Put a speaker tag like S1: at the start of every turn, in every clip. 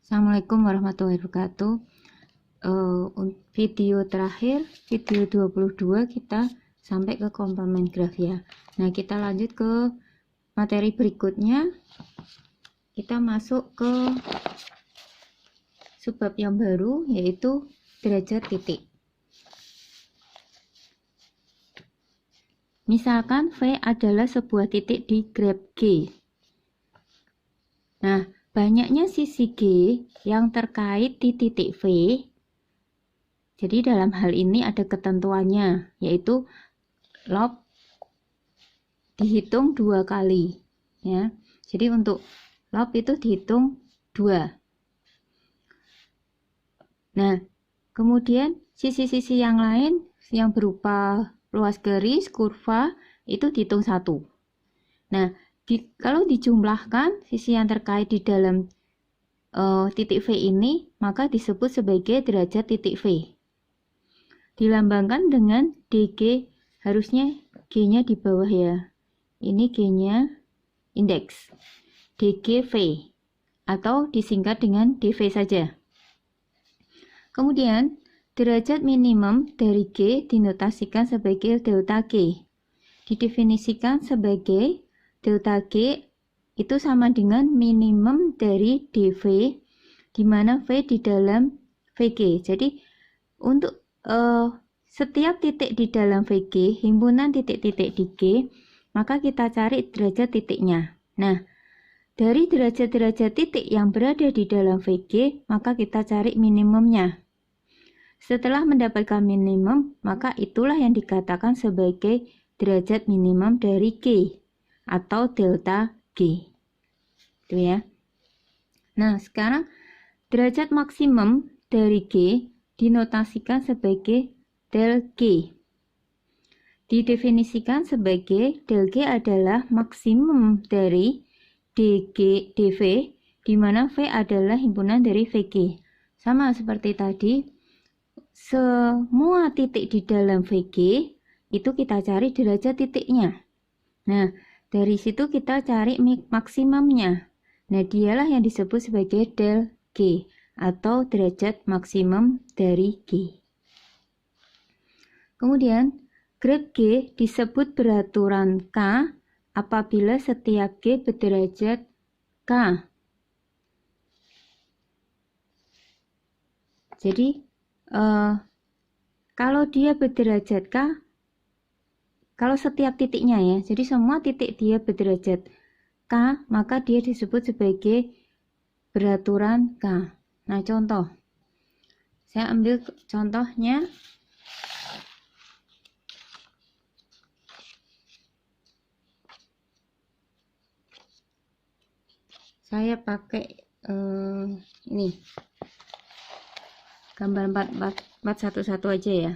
S1: Assalamualaikum warahmatullahi wabarakatuh. Video terakhir, video 22, kita sampai ke komplement graf ya. Nah, kita lanjut ke materi berikutnya. Kita masuk ke subbab yang baru, yaitu derajat titik. Misalkan V adalah sebuah titik di graf G. Nah, banyaknya sisi G yang terkait di titik V. Jadi dalam hal ini ada ketentuannya, yaitu lob dihitung 2 kali ya. Jadi untuk lob itu dihitung 2. Nah, kemudian sisi-sisi yang lain yang berupa luas garis, kurva itu dihitung 1. Nah, kalau dijumlahkan sisi yang terkait di dalam titik V ini, maka disebut sebagai derajat titik V. Dilambangkan dengan DG, harusnya G-nya di bawah ya. Ini G-nya indeks. DGV atau disingkat dengan DV saja. Kemudian, derajat minimum dari G dinotasikan sebagai delta G. Didefinisikan sebagai delta G itu sama dengan minimum dari DV, di mana V di dalam VG. Jadi, untuk setiap titik di dalam VG, himpunan titik-titik di G, maka kita cari derajat titiknya. Nah, dari derajat-derajat titik yang berada di dalam VG, maka kita cari minimumnya. Setelah mendapatkan minimum, maka itulah yang dikatakan sebagai derajat minimum dari G atau delta G. Itu ya. Nah, sekarang derajat maksimum dari G dinotasikan sebagai del G. Didefinisikan sebagai del G adalah maksimum dari DG, DV, di mana V adalah himpunan dari VG. Sama seperti tadi, semua titik di dalam VG itu kita cari derajat titiknya. Nah, dari situ kita cari maksimumnya. Nah, dialah yang disebut sebagai del G atau derajat maksimum dari G. Kemudian, graf G disebut beraturan K apabila setiap G berderajat K. Jadi, kalau dia berderajat K, kalau setiap titiknya ya, jadi semua titik dia berderajat K, maka dia disebut sebagai beraturan K. Nah, contoh. Saya ambil contohnya. Saya pakai ini. Gambar 411 aja ya.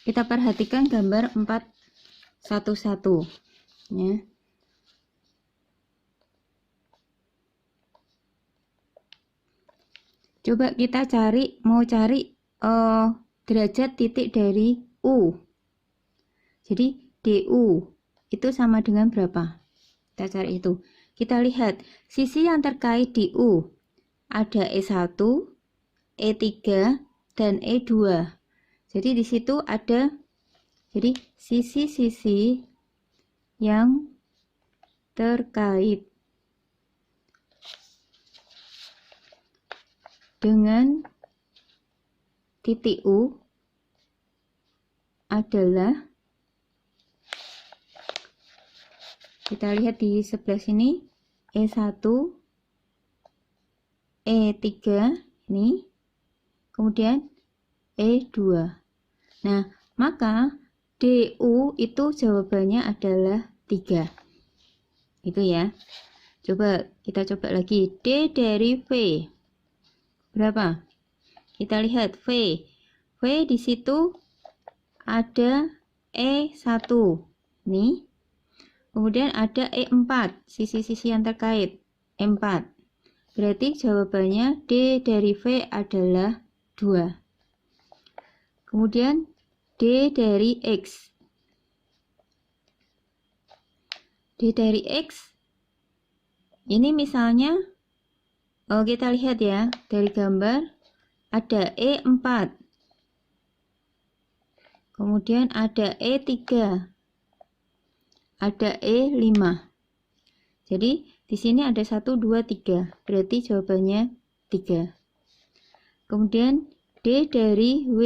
S1: Kita perhatikan gambar 411 ya. Coba kita mau cari derajat titik dari U. Jadi DU itu sama dengan berapa? Kita cari itu. Kita lihat sisi yang terkait di U. Ada E1, E3, dan E2. Jadi di situ ada sisi-sisi yang terkait dengan titik U adalah, kita lihat di sebelah sini, E1, E3 ini, kemudian E2. Nah, maka DU itu jawabannya adalah 3. Itu ya. Kita coba lagi. D dari V. Berapa? Kita lihat V. V di situ ada E1. Nih. Kemudian ada E4, sisi-sisi yang terkait, E4. Berarti jawabannya D dari V adalah 2. Kemudian D dari X. D dari X ini misalnya, kita lihat ya dari gambar, ada E4, kemudian ada E3, ada E5. Jadi di sini ada 1, 2, 3, berarti jawabannya 3. Kemudian D dari W,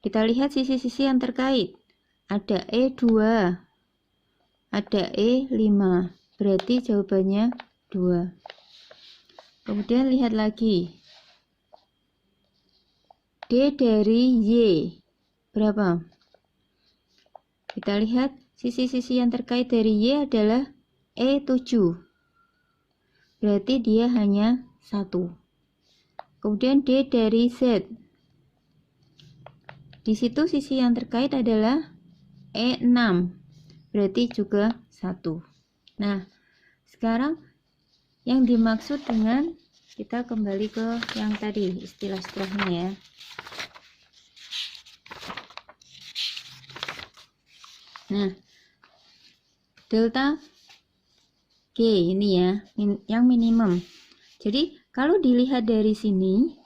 S1: kita lihat sisi-sisi yang terkait, ada E2, ada E5, berarti jawabannya 2. Kemudian lihat lagi, D dari Y berapa? Kita lihat sisi-sisi yang terkait dari Y adalah E7, berarti dia hanya 1. Kemudian D dari Z, di situ sisi yang terkait adalah E6, berarti juga 1. Nah, sekarang yang dimaksud dengan, kita kembali ke yang tadi istilah-istilahnya ya. Nah, delta G ini ya, yang minimum. Jadi kalau dilihat dari sini,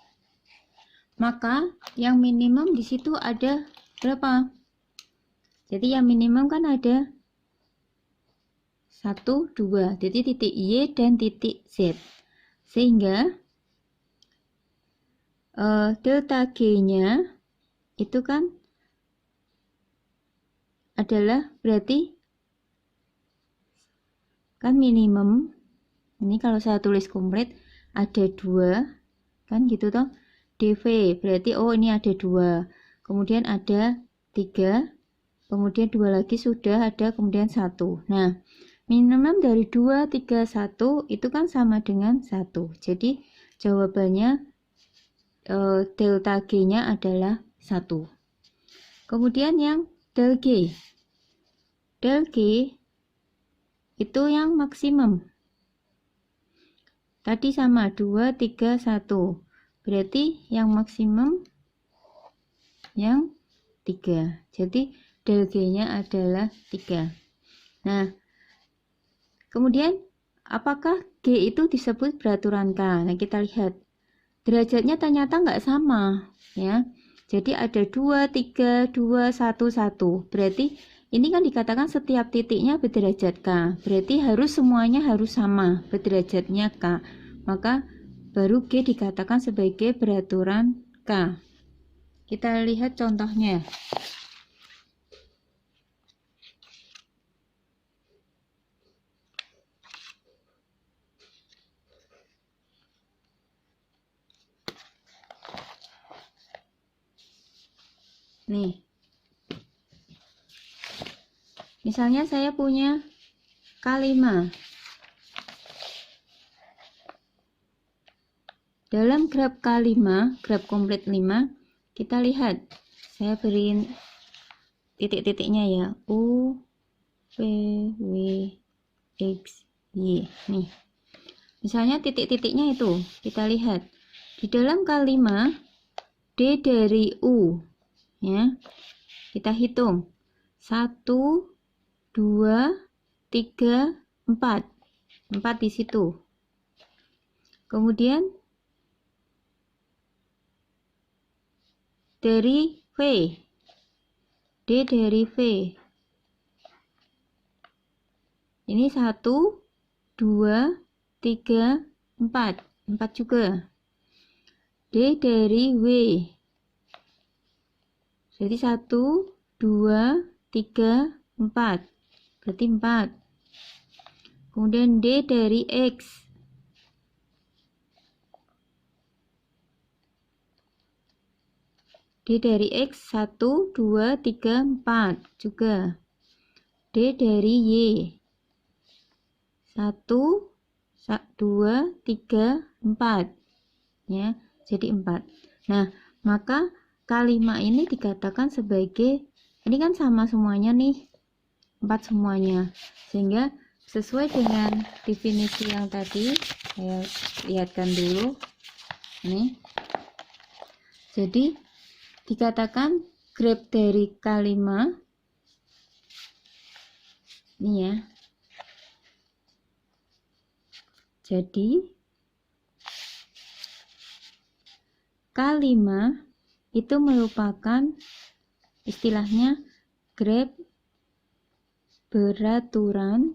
S1: maka yang minimum di situ ada berapa? Jadi yang minimum kan ada 1, 2, jadi titik Y dan titik Z. Sehingga delta G-nya itu kan adalah berarti kan minimum. Ini kalau saya tulis komplit ada 2 kan gitu toh. DV berarti ini ada 2, kemudian ada 3, kemudian 2 lagi sudah ada, kemudian 1. Nah, minimum dari 2, 3, 1 itu kan sama dengan 1. Jadi jawabannya delta G-nya adalah 1. Kemudian yang del G. Del G itu yang maksimum. Tadi sama 2, 3, 1. Berarti yang maksimum yang 3. Jadi del G-nya adalah 3. Nah, kemudian apakah G itu disebut beraturan K? Nah, kita lihat derajatnya ternyata nggak sama ya. Jadi ada 2, 3, 2, 1, 1. Berarti ini kan dikatakan setiap titiknya berderajat K. Berarti semuanya harus sama berderajatnya K. Maka baru G dikatakan sebagai beraturan K. Kita lihat contohnya. Nih, misalnya saya punya K5. Dalam graf K5, graf komplit 5, kita lihat, saya beri titik-titiknya ya, U, P, W, X, Y. Nih, misalnya titik-titiknya itu, kita lihat, di dalam K5, D dari U, ya, kita hitung, 1, 2, 3, 4, 4 di situ. Kemudian dari V, D dari V, ini 1, 2, 3, 4, 4 juga. D dari W, jadi 1, 2, 3, 4, berarti 4. Kemudian D dari X, D dari X 1, 2, 3, 4 juga. D dari Y 1, 2, 3, 4 ya, jadi 4. Nah, maka K5 ini dikatakan sebagai, ini kan sama semuanya nih, 4 semuanya, sehingga sesuai dengan definisi yang tadi saya lihatkan dulu nih. Jadi dikatakan grab dari K5 ini ya. Jadi K5 itu merupakan istilahnya grab beraturan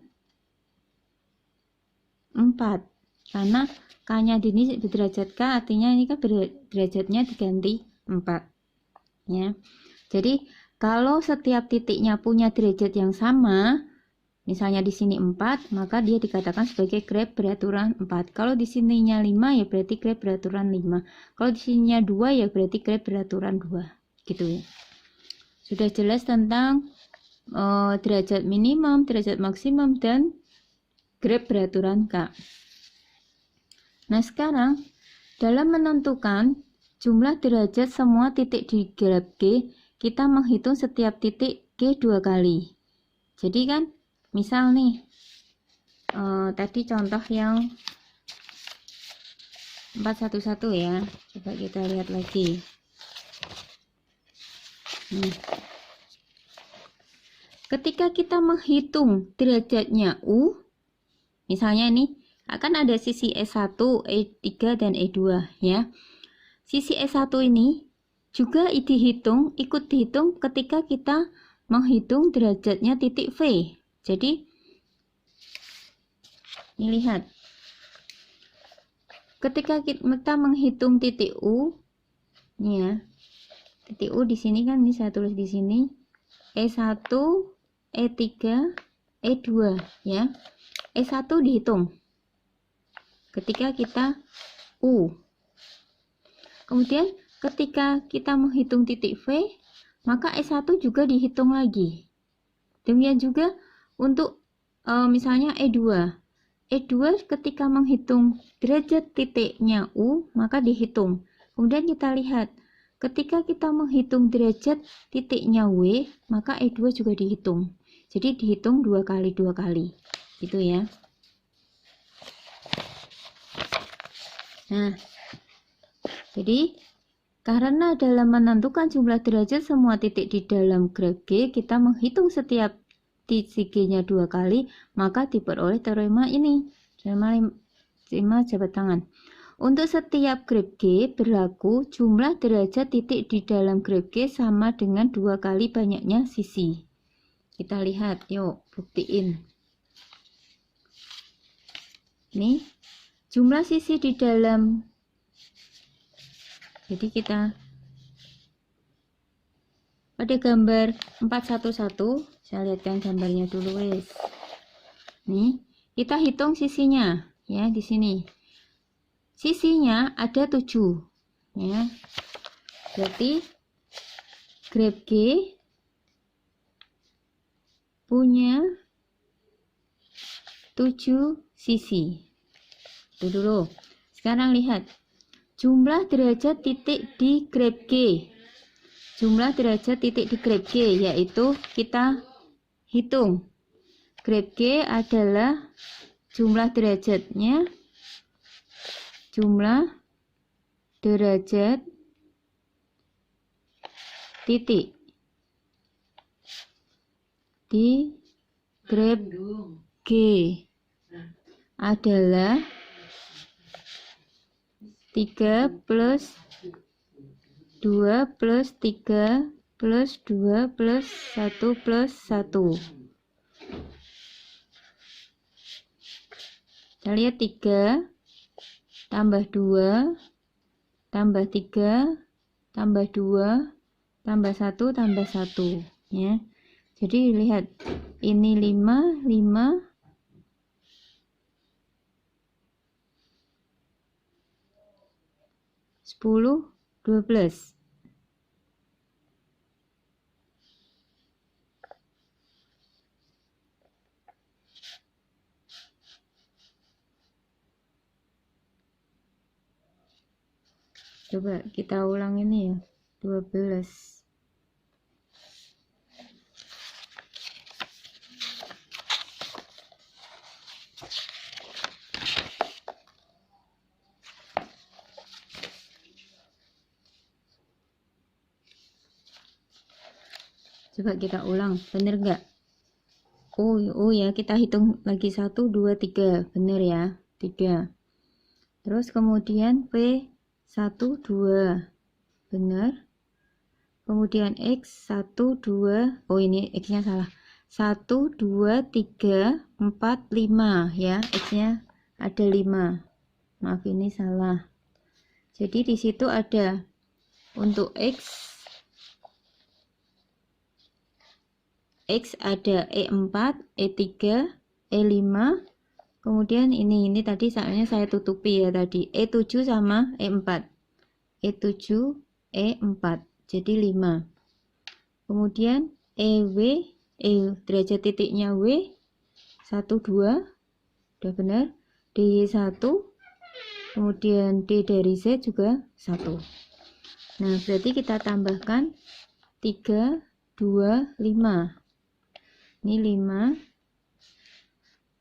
S1: 4, karena K-nya ini berderajat K, artinya ini kan derajatnya diganti 4 ya. Jadi kalau setiap titiknya punya derajat yang sama, misalnya di sini 4, maka dia dikatakan sebagai grab beraturan 4. Kalau di sininya 5 ya berarti grab beraturan 5. Kalau di sininya 2 ya berarti grab beraturan 2. Gitu ya. Sudah jelas tentang derajat minimum, derajat maksimum, dan grab beraturan K. Nah, sekarang dalam menentukan jumlah derajat semua titik di graf G, kita menghitung setiap titik G 2 kali. Jadi kan, misal nih, tadi contoh yang 411 ya. Coba kita lihat lagi. Ketika kita menghitung derajatnya U, misalnya ini akan ada sisi S1, E3, dan E2 ya. Sisi S1 ini juga ikut dihitung ketika kita menghitung derajatnya titik V. Jadi ini lihat. Ketika kita menghitung titik U, ini ya. Titik U di sini kan ini saya tulis di sini E1, E3, E2 ya. E1 dihitung ketika kita U. Kemudian ketika kita menghitung titik V, maka S1 juga dihitung lagi. Demikian juga untuk misalnya E2. E2 ketika menghitung derajat titiknya U, maka dihitung. Kemudian kita lihat, ketika kita menghitung derajat titiknya W, maka E2 juga dihitung. Jadi dihitung 2 kali. Gitu ya. Nah, jadi karena dalam menentukan jumlah derajat semua titik di dalam graf G, kita menghitung setiap titik G-nya 2 kali, maka diperoleh teorema ini, teorema jabat tangan. Untuk setiap graf G berlaku jumlah derajat titik di dalam graf G sama dengan 2 kali banyaknya sisi. Kita lihat, yuk buktiin. Nih, jumlah sisi di dalam, jadi kita pada gambar 411, saya lihatkan gambarnya dulu wes. Nih, kita hitung sisinya ya di sini. Sisinya ada 7 ya. Berarti graf G punya 7 sisi. Itu dulu. Sekarang lihat jumlah derajat titik di graf G. Jumlah derajat titik di graf G yaitu kita hitung. Graf G adalah jumlah derajatnya, jumlah derajat titik di graf G adalah 3 plus 2 plus 3 plus 2 plus 1 plus 1. Kita lihat 3 tambah 2 tambah 3 tambah 2 tambah 1 tambah 1 ya. Jadi lihat ini 5 5 10 12. Coba kita ulang ini ya. 12. Coba kita ulang, bener nggak? Oh ya, kita hitung lagi 1, 2, 3, bener ya, 3. Terus kemudian P 1, 2, bener. Kemudian X 1, 2, oh ini X nya salah, 1, 2, 3, 4, 5 ya, X nya ada 5, maaf ini salah. Jadi di situ ada untuk X ada E4, E3, E5, kemudian ini tadi soalnya saya tutupi ya tadi, E7 sama E4, E7, E4, jadi 5. Kemudian EW, derajat titiknya W, 1, 2, udah benar, DY1, kemudian D dari Z juga 1. Nah, berarti kita tambahkan 3, 2, 5. Ini 5,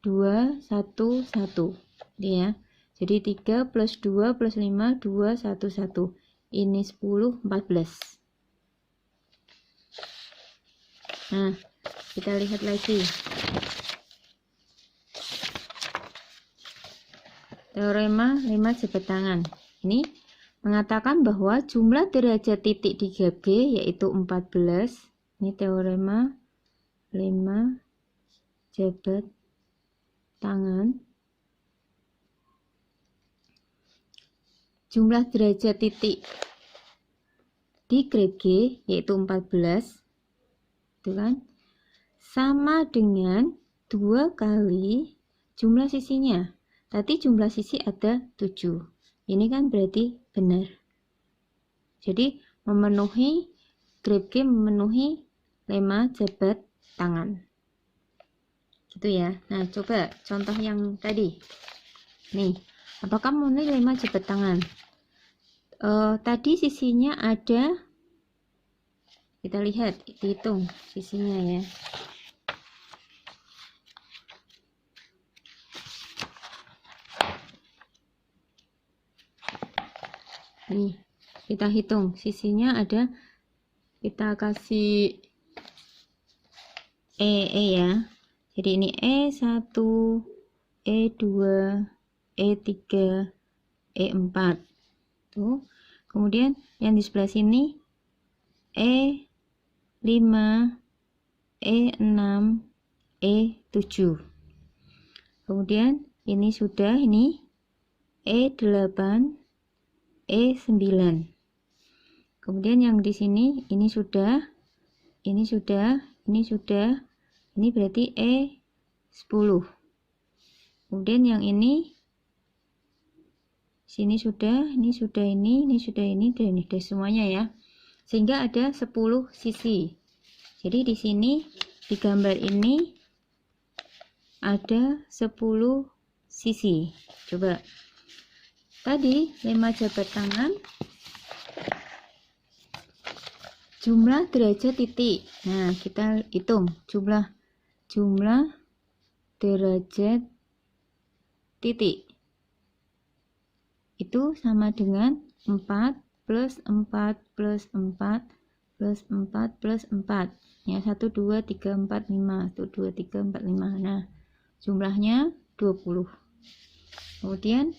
S1: 2, 1, 1. Ya. Jadi 3 plus 2 plus 5, 2, 1, 1. Ini 10, 14. Nah, kita lihat lagi. Teorema 5 jabat tangan. Ini mengatakan bahwa jumlah derajat titik di graf G yaitu 14. Ini teorema 5 jabat tangan. Jumlah derajat titik di graf G yaitu 14. Itu kan? Sama dengan 2 kali jumlah sisinya. Tadi jumlah sisi ada 7. Ini kan berarti benar. Jadi memenuhi graf G memenuhi 5 jabat tangan. Gitu ya. Nah, coba contoh yang tadi. Nih, apakah memenuhi 5 jabat tangan? Tadi sisinya ada, kita lihat, dihitung sisinya ya. Nih, kita hitung sisinya ada, kita kasih E ya. Jadi ini E1, E2, E3, E4. Tuh. Kemudian yang di sebelah sini E5, E6, E7. Kemudian ini sudah, ini E8, E9. Kemudian yang di sini ini sudah, ini sudah, ini sudah, ini berarti E10. Kemudian yang ini sini sudah, ini sudah, ini sudah, ini dan ini semuanya ya. Sehingga ada 10 sisi. Jadi di sini di gambar ini ada 10 sisi. Coba. Tadi 5 jabat tangan, jumlah derajat titik. Nah, kita hitung jumlah derajat titik. Itu sama dengan 4 plus 4 plus 4 plus 4 plus 4. Ya, 1, 2, 3, 4, 5. 1, 2, 3, 4, 5. Nah, jumlahnya 20. Kemudian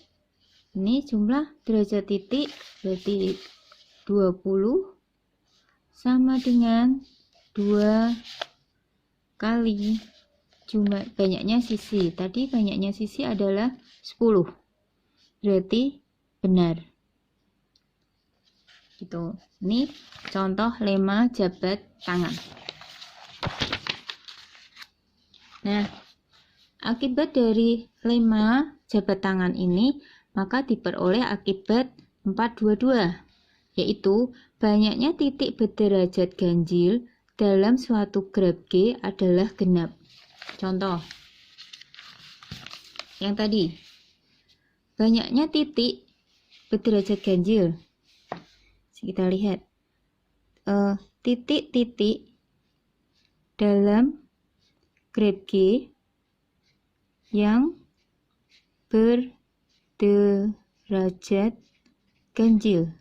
S1: ini jumlah derajat titik berarti 20 sama dengan 2 kali jumlah banyaknya sisi. Tadi banyaknya sisi adalah 10. Berarti benar. Gitu. Ini contoh lema jabat tangan. Nah, akibat dari lema jabat tangan ini maka diperoleh akibat 422, yaitu banyaknya titik berderajat ganjil dalam suatu graf G adalah genap. Contoh yang tadi, banyaknya titik berderajat ganjil. Kita lihat titik-titik dalam graf G yang berderajat ganjil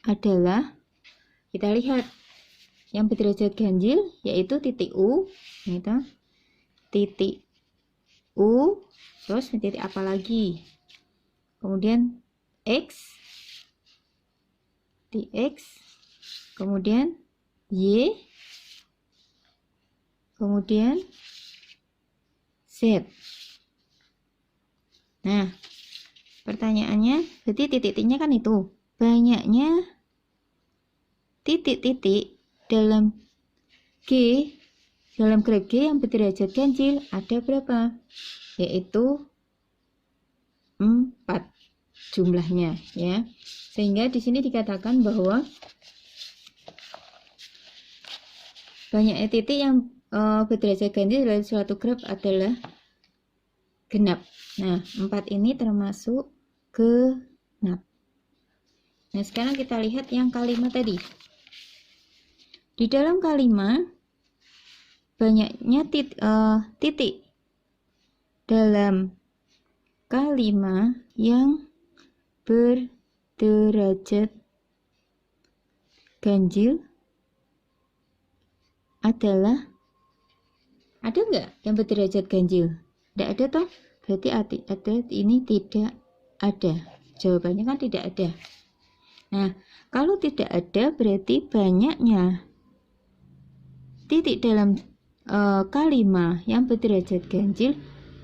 S1: adalah, kita lihat yang berderajat ganjil yaitu titik U, gitu. Titik U, terus titik apa lagi? Kemudian X, di X, kemudian Y, kemudian Z. Nah, pertanyaannya, berarti titik-titiknya kan itu. Banyaknya titik-titik dalam graf G yang berderajat ganjil ada berapa? Yaitu 4 jumlahnya, ya. Sehingga di sini dikatakan bahwa banyaknya titik yang berderajat ganjil dalam suatu graf adalah genap. Nah, 4 ini termasuk genap. Nah, sekarang kita lihat yang kalimat tadi. Di dalam kalimat banyaknya titik dalam kalimat yang berderajat ganjil adalah, ada nggak yang berderajat ganjil? Tidak ada toh? Berarti ada ini tidak ada. Jawabannya kan tidak ada. Nah, kalau tidak ada berarti banyaknya titik dalam kalimat yang berderajat ganjil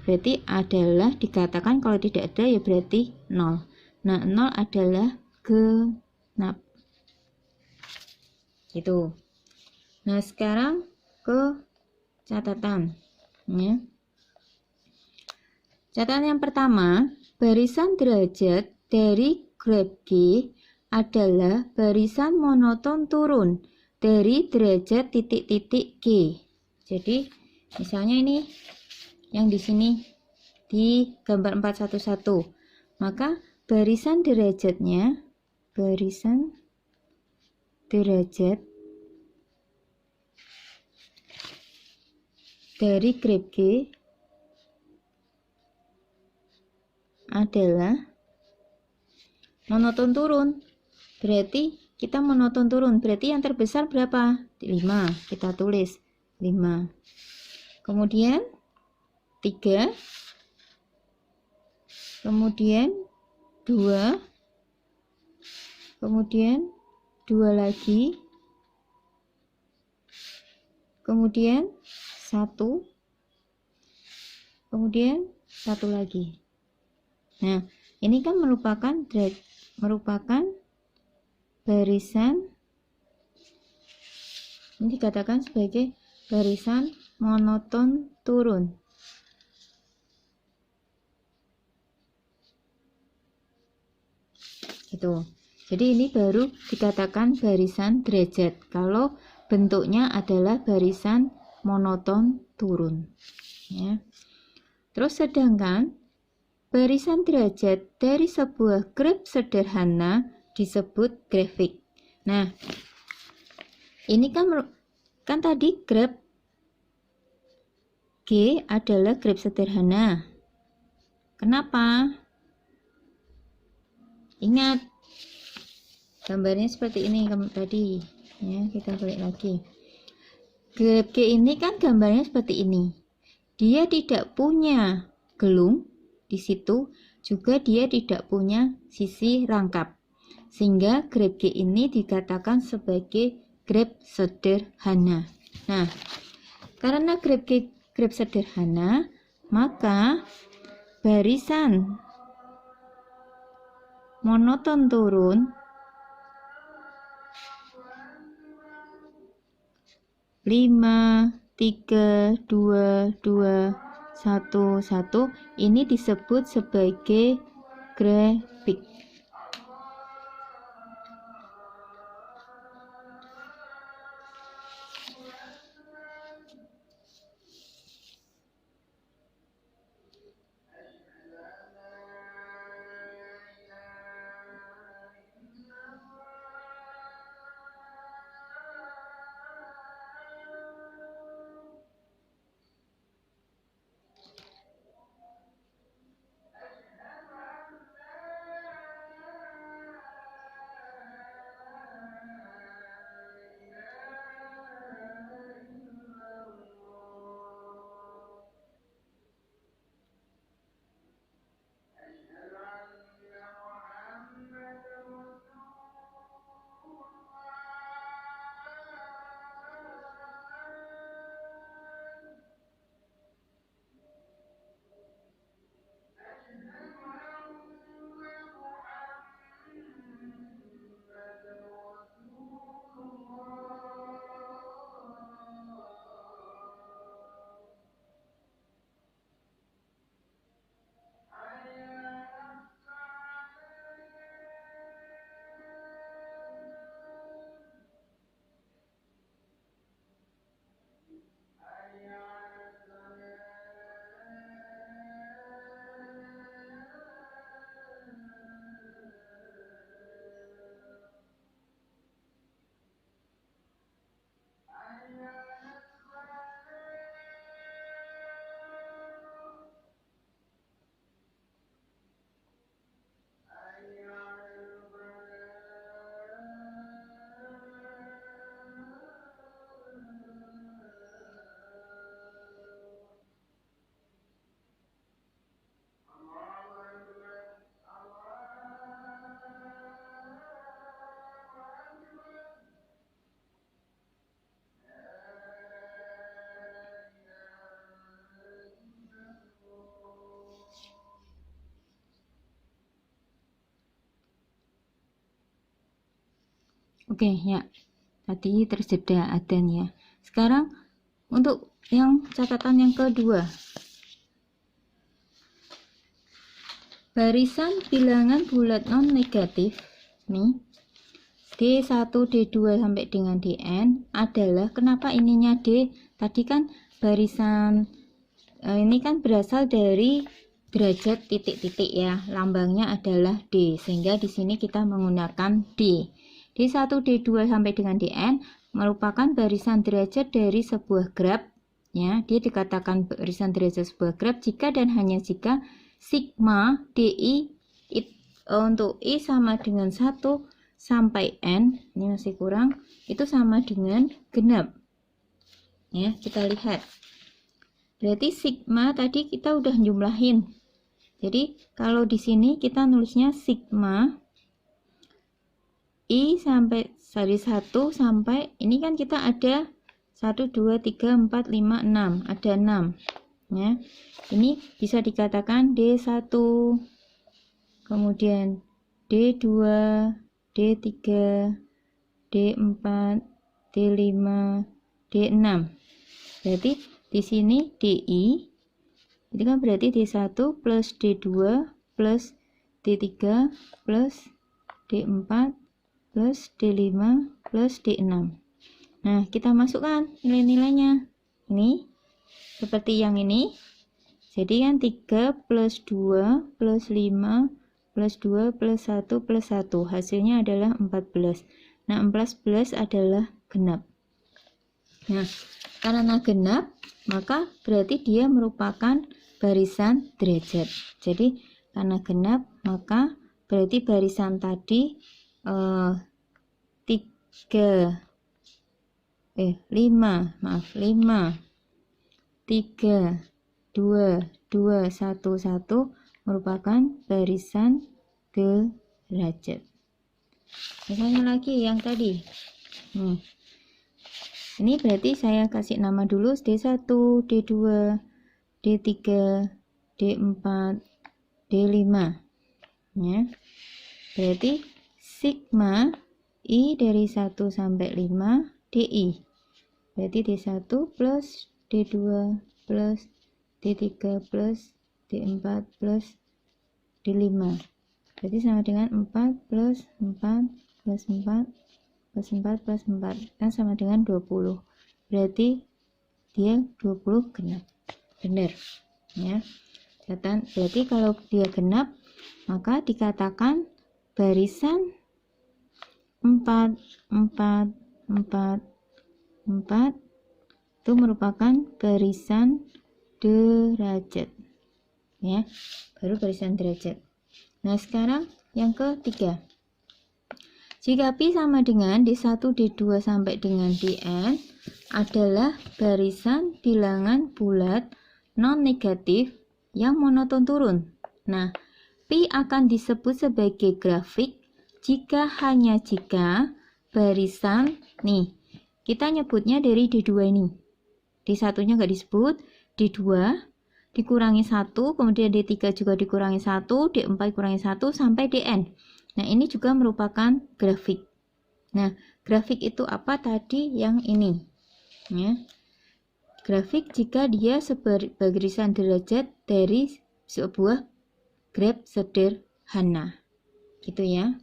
S1: berarti adalah, dikatakan kalau tidak ada ya berarti 0. Nah, 0 adalah genap. Gitu. Nah, sekarang ke catatan, ya. Catatan yang pertama, barisan derajat dari graf G adalah barisan monoton turun dari derajat titik-titik G. Jadi, misalnya ini yang di sini di gambar 411. Maka barisan derajatnya, barisan derajat dari graf G adalah monoton turun. Berarti kita monoton turun. Berarti yang terbesar berapa? 5. Kita tulis 5. Kemudian 3. Kemudian 2. Kemudian 2 lagi. Kemudian 1. Kemudian 1 lagi. Nah, ini kan merupakan barisan, ini dikatakan sebagai barisan monoton turun. Gitu. Jadi ini baru dikatakan barisan derajat kalau bentuknya adalah barisan monoton turun, ya. Terus sedangkan barisan derajat dari sebuah graf sederhana disebut grafik. Nah, ini kan tadi graf G adalah graf sederhana. Kenapa? Ingat, gambarnya seperti ini tadi. Ya, kita balik lagi. Graf G ini kan gambarnya seperti ini. Dia tidak punya gelung di situ, juga dia tidak punya sisi rangkap. Sehingga graf G ini dikatakan sebagai graf sederhana. Nah, karena graf G graf sederhana, maka barisan monoton turun 5, 3, 2, 2, 1, 1 ini disebut sebagai grafik. Oke ya, tadi terjeda adzan ya. Sekarang untuk yang catatan yang kedua, barisan bilangan bulat non negatif nih D1, D2 sampai dengan Dn adalah, kenapa ininya D? Tadi kan barisan ini kan berasal dari derajat titik-titik ya, lambangnya adalah D, sehingga di sini kita menggunakan D. D1, D2 sampai dengan Dn merupakan barisan derajat dari sebuah graf ya. Dia dikatakan barisan derajat sebuah graf jika dan hanya jika sigma DI untuk I sama dengan 1 sampai N, ini masih kurang, itu sama dengan genap ya. Kita lihat, berarti sigma tadi kita udah jumlahin, jadi kalau di sini kita nulisnya sigma I sampai dari 1 sampai, ini kan kita ada 1, 2, 3, 4, 5, 6, ada 6 ya. Ini bisa dikatakan D1, kemudian D2, D3, D4, D5, D6. Berarti di sini DI itu kan berarti D1 plus D2 plus D3 plus D4 plus D5 plus D6. Nah, kita masukkan nilai-nilainya. Ini seperti yang ini. Jadi kan 3 plus 2 plus 5 plus 2 plus 1 plus 1, hasilnya adalah 14. Nah, 14 adalah genap. Nah, karena genap, maka berarti dia merupakan barisan derajat. Jadi karena genap, maka berarti barisan tadi 5, 3, 2, 2, 1, 1 merupakan barisan derajat. Misalnya lagi yang tadi, ini berarti saya kasih nama dulu D1, D2, D3, D4, D5 ya. Berarti sigma I dari 1 sampai 5 DI, berarti D1 plus D2 plus D3 plus D4 plus D5, berarti sama dengan 4 plus 4 plus 4 plus 4 plus 4 kan sama dengan 20. Berarti dia 20 genap. Benar ya. Berarti kalau dia genap, maka dikatakan barisan 4, 4, 4, 4 itu merupakan barisan derajat ya, baru barisan derajat. Nah, sekarang yang ketiga, jika Pi sama dengan D1, D2 sampai dengan Dn adalah barisan bilangan bulat non negatif yang monoton turun. Nah, Pi akan disebut sebagai grafik jika hanya jika barisan, nih, kita nyebutnya dari D2 ini. D1 nya nggak disebut, D2 dikurangi 1, kemudian D3 juga dikurangi 1, D4 dikurangi 1 sampai Dn. Nah, ini juga merupakan grafik. Nah, grafik itu apa tadi? Yang ini ya. Grafik jika dia sebarisan derajat dari sebuah graf sederhana gitu ya.